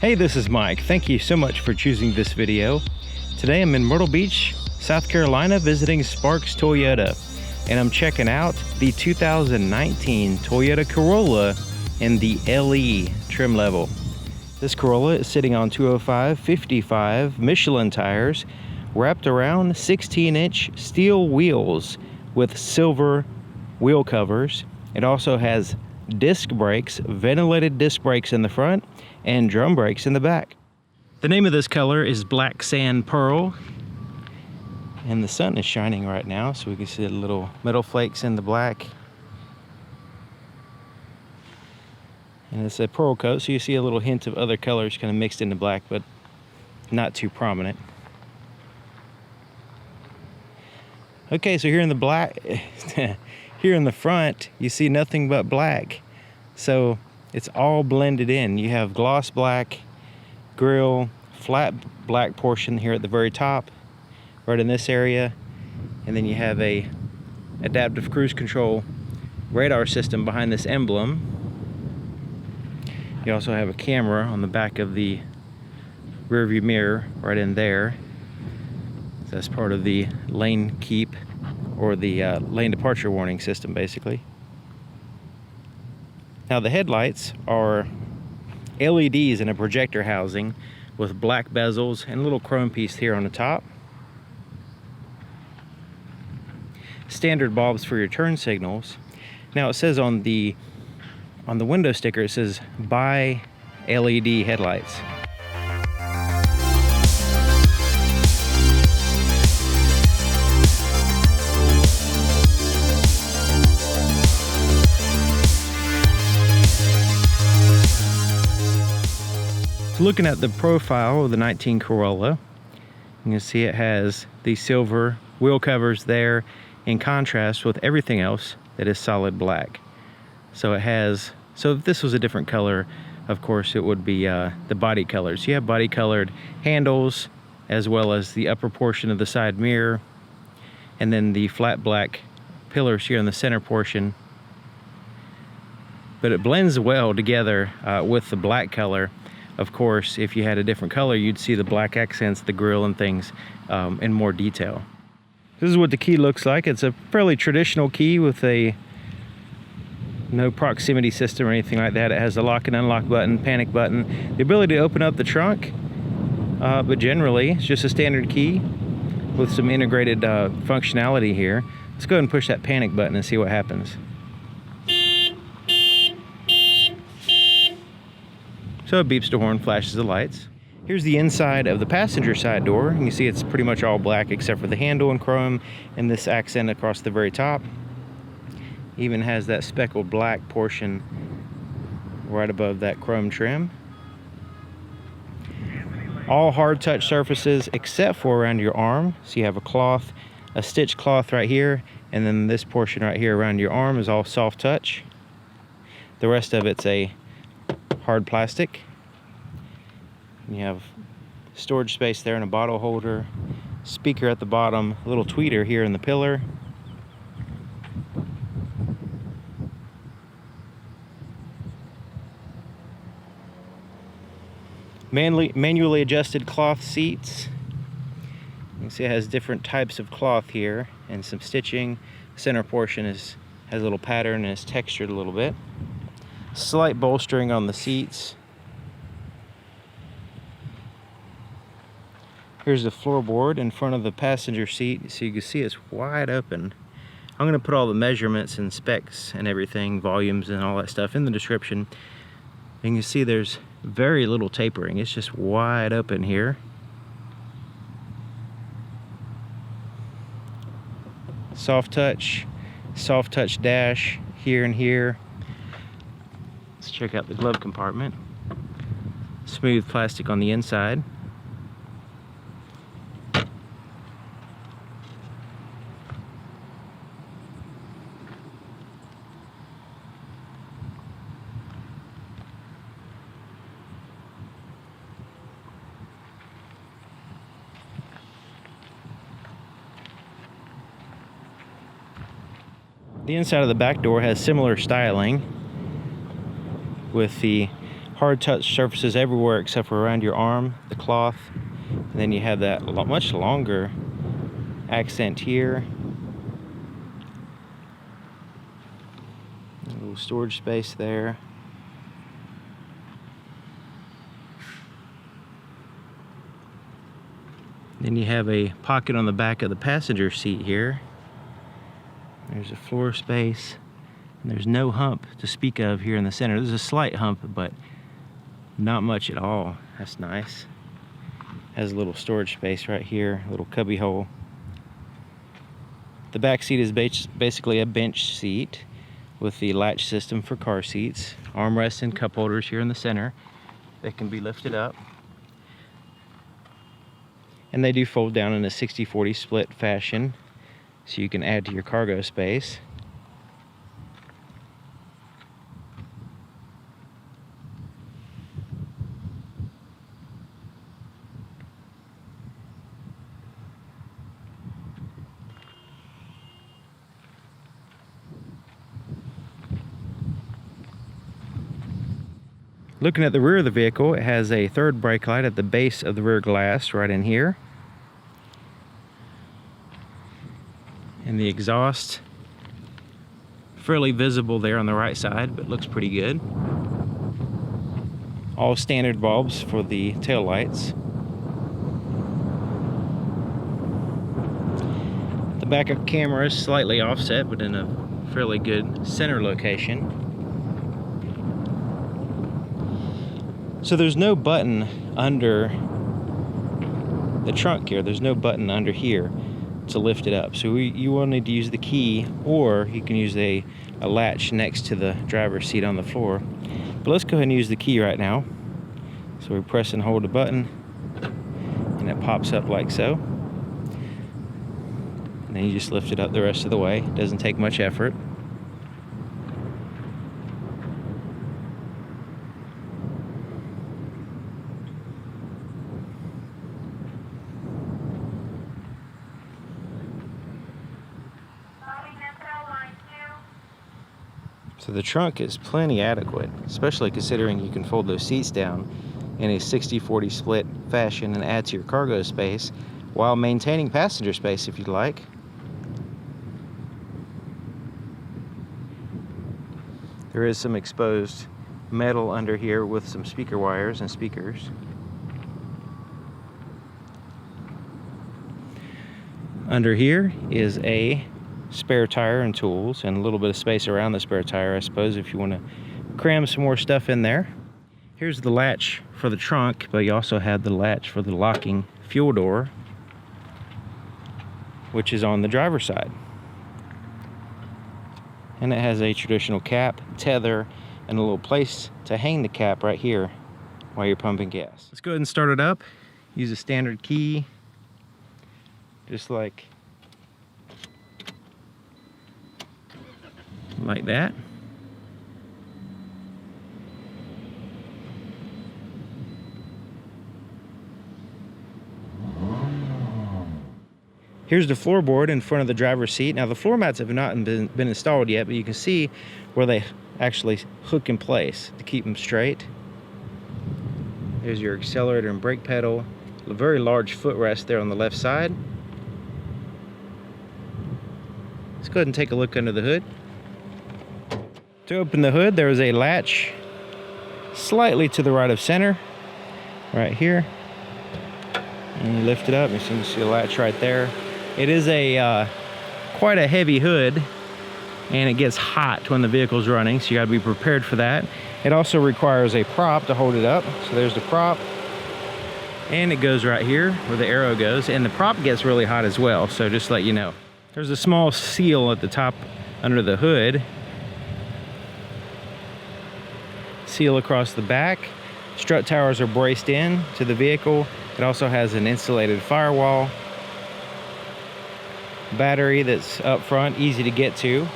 Hey, this is Mike. Thank you so much for choosing this video. Today I'm in Myrtle Beach, South Carolina, visiting Sparks Toyota, and I'm checking out the 2019 Toyota Corolla in the LE trim level. This Corolla is sitting on 205/55 Michelin tires, wrapped around 16-inch steel wheels with silver wheel covers. It also has disc brakes, ventilated disc brakes in the front, and drum brakes in the back. The name of this color is Black Sand Pearl, and the sun is shining right now, so we can see the little metal flakes in the black. And it's a pearl coat, so you see a little hint of other colors kind of mixed into black, but not too prominent. Okay, so here in the black, here in the front, you see nothing but black. So it's all blended in. You have gloss black grille, flat black portion here at the very top, right in this area. And then you have a adaptive cruise control radar system behind this emblem. You also have a camera on the back of the rear view mirror right in there. That's part of the lane keep, or the lane departure warning system, basically. Now the headlights are LEDs in a projector housing with black bezels and a little chrome piece here on the top. Standard bulbs for your turn signals. Now it says on the window sticker, it says buy LED headlights. Looking at the profile of the 19 Corolla, you can see it has the silver wheel covers there in contrast with everything else that is solid black. So it has, so if this was a different color, of course it would be the body colors. You have body colored handles, as well as the upper portion of the side mirror, and then the flat black pillars here in the center portion. But it blends well together with the black color. Of course, if you had a different color, you'd see the black accents, the grille and things in more detail. This is what the key looks like. It's a fairly traditional key with no proximity system or anything like that. It has a lock and unlock button, panic button, the ability to open up the trunk, but generally it's just a standard key with some integrated functionality here. Let's go ahead and push that panic button and see what happens. So it beeps the horn, flashes the lights. Here's the inside of the passenger side door. You can see it's pretty much all black except for the handle and chrome and this accent across the very top. Even has that speckled black portion right above that chrome trim. All hard touch surfaces except for around your arm. So you have a cloth, a stitched cloth right here, and then this portion right here around your arm is all soft touch. The rest of it's a hard plastic. You have storage space there and a bottle holder, speaker at the bottom, a little tweeter here in the pillar. Manually adjusted cloth seats. You can see it has different types of cloth here and some stitching. Center portion has a little pattern and is textured a little bit. Slight bolstering on the seats. Here's the floorboard in front of the passenger seat, so you can see it's wide open. I'm going to put all the measurements and specs and everything, volumes and all that stuff in the description. And you can see there's very little tapering. It's just wide open here. Soft touch dash here and here. Let's check out the glove compartment. Smooth plastic on the inside. The inside of the back door has similar styling with the hard touch surfaces everywhere except for around your arm, the cloth. And then you have that much longer accent here. A little storage space there. Then you have a pocket on the back of the passenger seat here. There's a floor space. And there's no hump to speak of here in the center. There's a slight hump, but not much at all. That's nice. Has a little storage space right here, a little cubby hole. The back seat is basically a bench seat with the latch system for car seats. Armrests and cup holders here in the center. They can be lifted up. And they do fold down in a 60-40 split fashion, so you can add to your cargo space. Looking at the rear of the vehicle, it has a third brake light at the base of the rear glass right in here. And the exhaust, fairly visible there on the right side, but looks pretty good. All standard bulbs for the tail lights. The backup camera is slightly offset, but in a fairly good center location. So there's no button under the trunk here. There's no button under here to lift it up. So you will need to use the key, or you can use a latch next to the driver's seat on the floor. But let's go ahead and use the key right now. So we press and hold the button, and it pops up like so. And then you just lift it up the rest of the way. It doesn't take much effort. So the trunk is plenty adequate, especially considering you can fold those seats down in a 60-40 split fashion and add to your cargo space while maintaining passenger space if you'd like. There is some exposed metal under here with some speaker wires and speakers. Under here is a spare tire and tools, and a little bit of space around the spare tire, I suppose, if you want to cram some more stuff in there. Here's the latch for the trunk, but you also have the latch for the locking fuel door, which is on the driver's side. And it has a traditional cap, tether, and a little place to hang the cap right here while you're pumping gas. Let's go ahead and start it up. Use a standard key, just like that. Here's the floorboard in front of the driver's seat. Now the floor mats have not been installed yet, but you can see where they actually hook in place to keep them straight. There's your accelerator and brake pedal. A very large footrest there on the left side. Let's go ahead and take a look under the hood. To open the hood, there is a latch slightly to the right of center, right here. And you lift it up, and you can see a latch right there. It is a quite a heavy hood, and it gets hot when the vehicle's running, so you gotta be prepared for that. It also requires a prop to hold it up. So there's the prop, and it goes right here where the arrow goes, and the prop gets really hot as well, so just to let you know. There's a small seal at the top under the hood. Seal across the back. Strut towers are braced in to the vehicle. It also has an insulated firewall. Battery that's up front, easy to get to.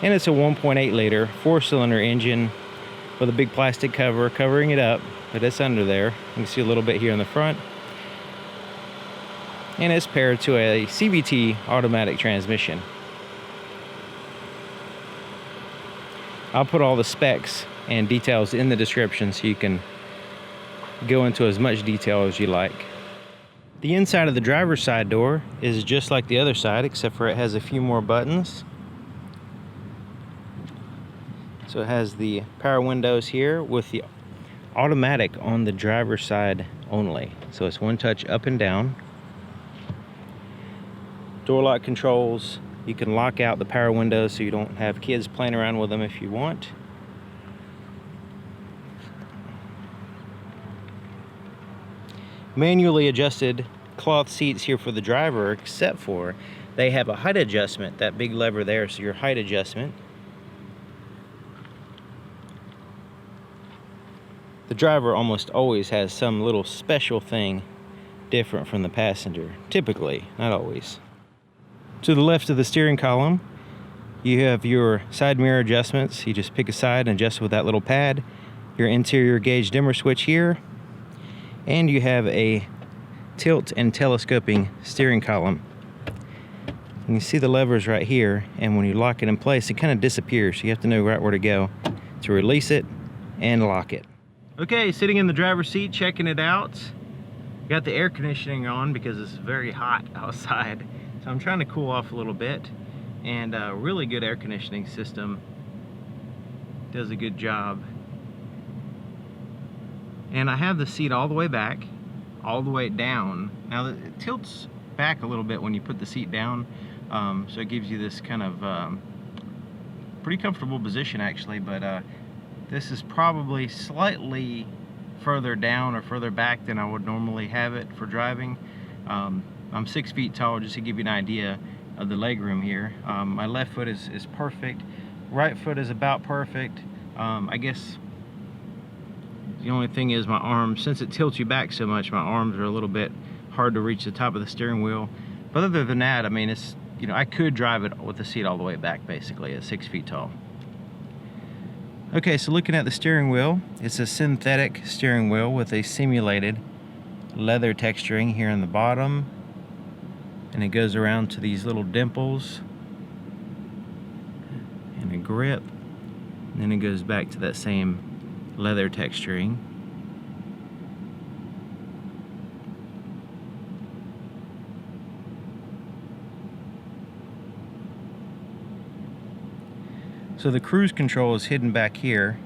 And it's a 1.8 liter 4-cylinder engine with a big plastic cover covering it up, but it's under there. You can see a little bit here in the front. And it's paired to a CVT automatic transmission. I'll put all the specs and details in the description so you can go into as much detail as you like. The inside of the driver's side door is just like the other side, except for it has a few more buttons. So it has the power windows here with the automatic on the driver's side only. So it's one touch up and down. Door lock controls. You can lock out the power windows so you don't have kids playing around with them if you want. Manually adjusted cloth seats here for the driver, except for they have a height adjustment, that big lever there, so your height adjustment. The driver almost always has some little special thing different from the passenger, typically, not always. To the left of the steering column, you have your side mirror adjustments. You just pick a side and adjust with that little pad. Your interior gauge dimmer switch here. And you have a tilt and telescoping steering column. You can see the levers right here, and when you lock it in place, it kind of disappears. So you have to know right where to go to release it and lock it. Okay, sitting in the driver's seat, checking it out. Got the air conditioning on because it's very hot outside. So I'm trying to cool off a little bit, and a really good air conditioning system. Does a good job. And I have the seat all the way back, all the way down. Now it tilts back a little bit when you put the seat down, so it gives you this kind of pretty comfortable position actually, but this is probably slightly further down or further back than I would normally have it for driving. I'm 6 feet tall, just to give you an idea of the legroom here. My left foot is perfect. Right foot is about perfect. I guess the only thing is my arms, since it tilts you back so much, my arms are a little bit hard to reach the top of the steering wheel. But other than that, I mean, it's, you know, I could drive it with the seat all the way back basically at 6 feet tall. Okay, so looking at the steering wheel, it's a synthetic steering wheel with a simulated leather texturing here in the bottom. And it goes around to these little dimples and a grip, and then it goes back to that same leather texturing. So the cruise control is hidden back here,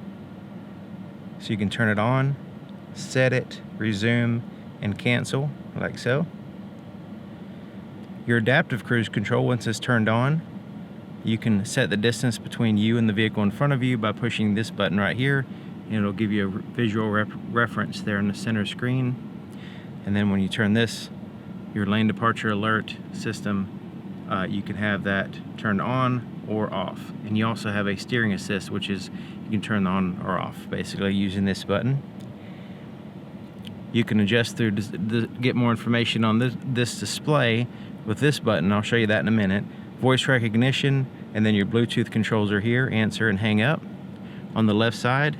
so you can turn it on, set it, resume, and cancel, like so. Your adaptive cruise control, once it's turned on, you can set the distance between you and the vehicle in front of you by pushing this button right here, and it'll give you a visual reference there in the center screen. And then when you turn this, your lane departure alert system, you can have that turned on or off. And you also have a steering assist, which is you can turn on or off basically using this button. You can adjust through get more information on this display with this button. I'll show you that in a minute. Voice recognition, and then your Bluetooth controls are here, answer and hang up. On the left side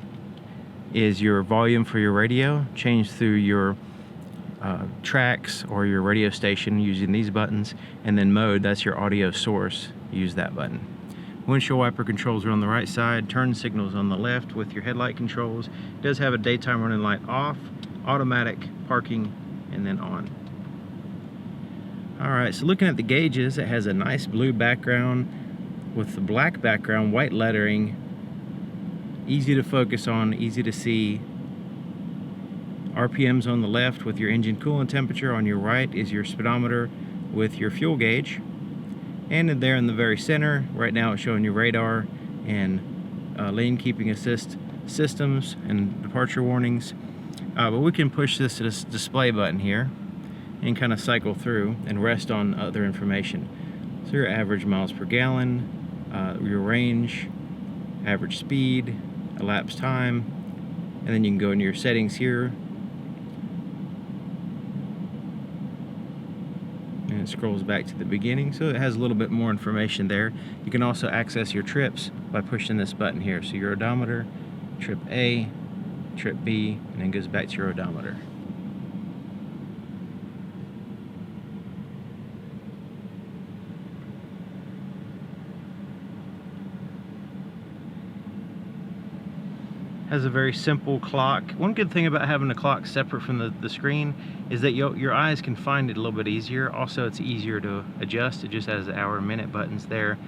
is your volume for your radio, change through your tracks or your radio station using these buttons, and then mode, that's your audio source, use that button. Windshield wiper controls are on the right side, turn signals on the left with your headlight controls. It does have a daytime running light off, automatic parking, and then on. Alright, so looking at the gauges, it has a nice blue background with the black background, white lettering, easy to focus on, easy to see. RPMs on the left with your engine coolant temperature. On your right is your speedometer with your fuel gauge. And there in the very center, right now it's showing your radar and lane keeping assist systems and departure warnings. But we can push this to this display button here and kind of cycle through and rest on other information. So your average miles per gallon, your range, average speed, elapsed time, and then you can go into your settings here. And it scrolls back to the beginning, so it has a little bit more information there. You can also access your trips by pushing this button here. So your odometer, trip A, trip B, and then goes back to your odometer. Has a very simple clock. One good thing about having a clock separate from the screen is that your eyes can find it a little bit easier. Also, it's easier to adjust. It just has the hour and minute buttons there.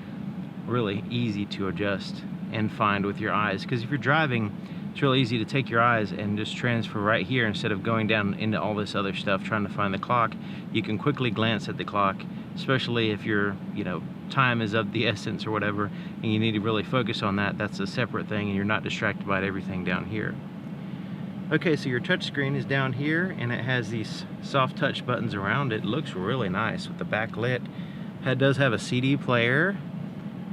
Really easy to adjust and find with your eyes, because if you're driving, it's really easy to take your eyes and just transfer right here instead of going down into all this other stuff trying to find the clock. You can quickly glance at the clock, especially if you're, time is of the essence or whatever, and you need to really focus on that. That's a separate thing, and you're not distracted by everything down here. Okay, so your touch screen is down here, and it has these soft touch buttons around it. It looks really nice with the backlit. It does have a CD player,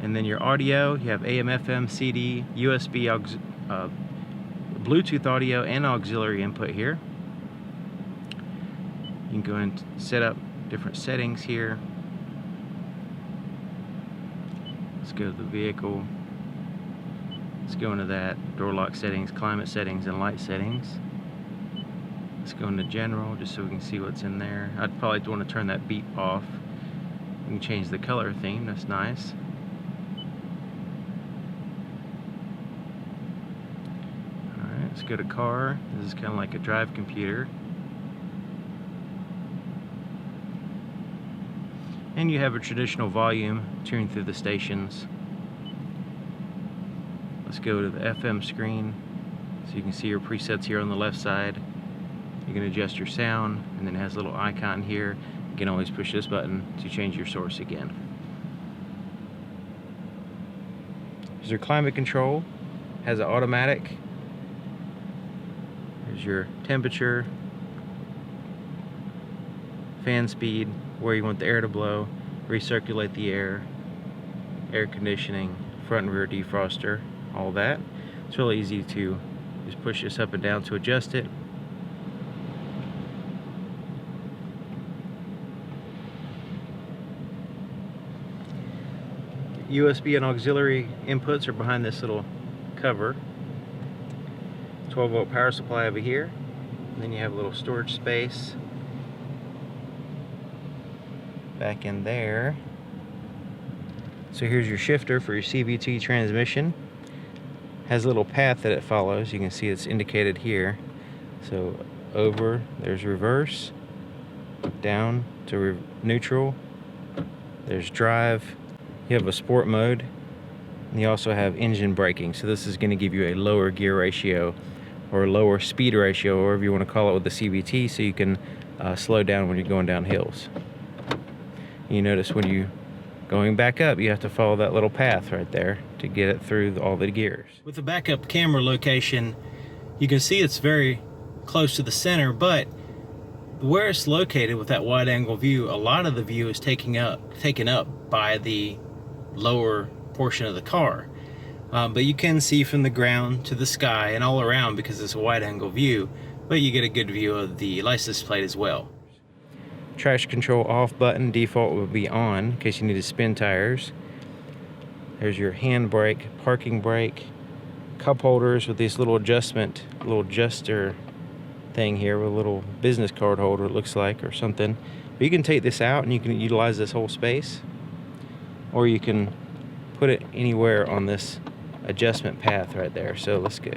and then your audio, you have AM, FM, CD, USB, Bluetooth audio, and auxiliary input here. You can go and set up different settings here. Let's go to the vehicle. Let's go into that. Door lock settings, climate settings, and light settings. Let's go into general just so we can see what's in there. I'd probably want to turn that beep off. We can change the color theme, that's nice. Alright, let's go to car. This is kind of like a drive computer. And you have a traditional volume tuned through the stations. Let's go to the FM screen so you can see your presets here on the left side. You can adjust your sound, and then it has a little icon here. You can always push this button to change your source again. There's your climate control, has an automatic. There's your temperature, fan speed, where you want the air to blow, recirculate the air, air conditioning, front and rear defroster, all that. It's really easy to just push this up and down to adjust it. USB and auxiliary inputs are behind this little cover. 12-volt power supply over here. And then you have a little storage space back in there. So here's your shifter for your CVT transmission. Has a little path that it follows. You can see it's indicated here. So over, there's reverse, down to neutral, there's drive. You have a sport mode, and you also have engine braking. So this is going to give you a lower gear ratio or a lower speed ratio, or whatever you want to call it with the CVT, so you can slow down when you're going down hills. You notice when you going back up, you have to follow that little path right there to get it through all the gears. With the backup camera location, you can see it's very close to the center, but where it's located with that wide angle view, a lot of the view is taken up by the lower portion of the car. But you can see from the ground to the sky and all around because it's a wide angle view, but you get a good view of the license plate as well. Traction control off button, default will be on in case you need to spin tires. There's your hand brake, parking brake, cup holders with this little adjuster thing here with a little business card holder, it looks like, or something. But you can take this out and you can utilize this whole space, or you can put it anywhere on this adjustment path right there. So let's go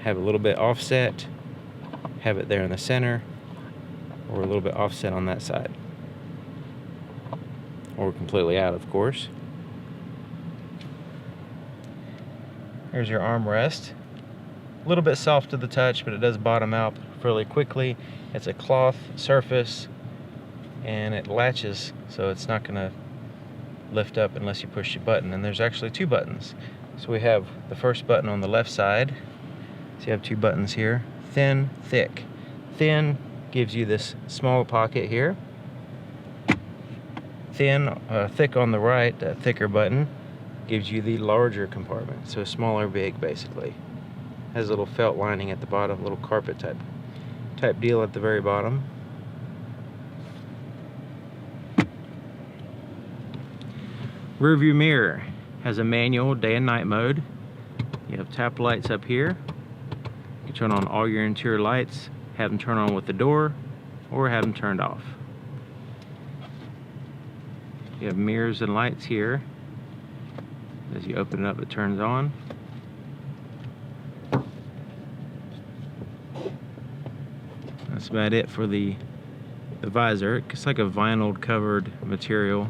have a little bit offset, have it there in the center, or a little bit offset on that side, or completely out, of course. Here's your armrest. A little bit soft to the touch, but it does bottom out fairly quickly. It's a cloth surface, and it latches, so it's not going to lift up unless you push the button. And there's actually two buttons. So we have the first button on the left side. So you have two buttons here: thin, thick. Thin gives you this small pocket here. Thick on the right, that thicker button, gives you the larger compartment. So smaller, big, basically. Has a little felt lining at the bottom, little carpet type deal at the very bottom. Rear view mirror has a manual day and night mode. You have tap lights up here. You can turn on all your interior lights, have them turn on with the door, or have them turned off. You have mirrors and lights here. As you open it up, it turns on. That's about it for the visor. It's like a vinyl covered material.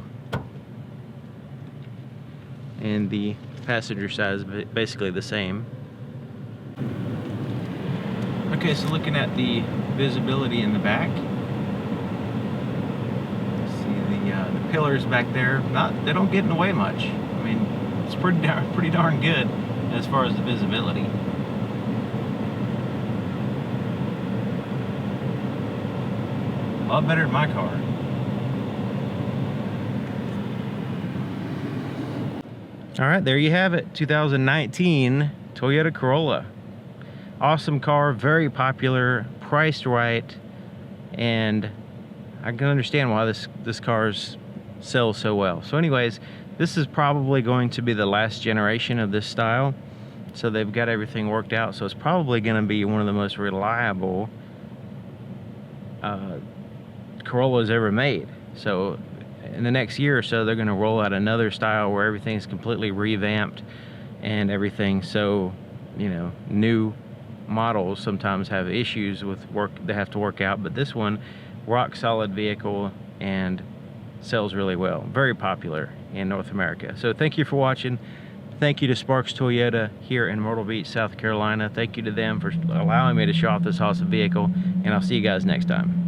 And the passenger side is basically the same. Okay, so looking at the visibility in the back. See the pillars back there. They don't get in the way much. I mean, it's pretty darn good as far as the visibility. A lot better than my car. All right, there you have it. 2019 Toyota Corolla. Awesome car, very popular, priced right, and I can understand why this car sells so well. So anyways, this is probably going to be the last generation of this style. So they've got everything worked out. So it's probably going to be one of the most reliable Corollas ever made. So in the next year or so, they're going to roll out another style where everything's completely revamped and everything. So, you know, new models sometimes have issues with work they have to work out, but this one, rock solid vehicle and sells really well. Very popular in North America. So thank you for watching. Thank you to Sparks Toyota here in Myrtle Beach, South Carolina. Thank you to them for allowing me to show off this awesome vehicle, and I'll see you guys next time.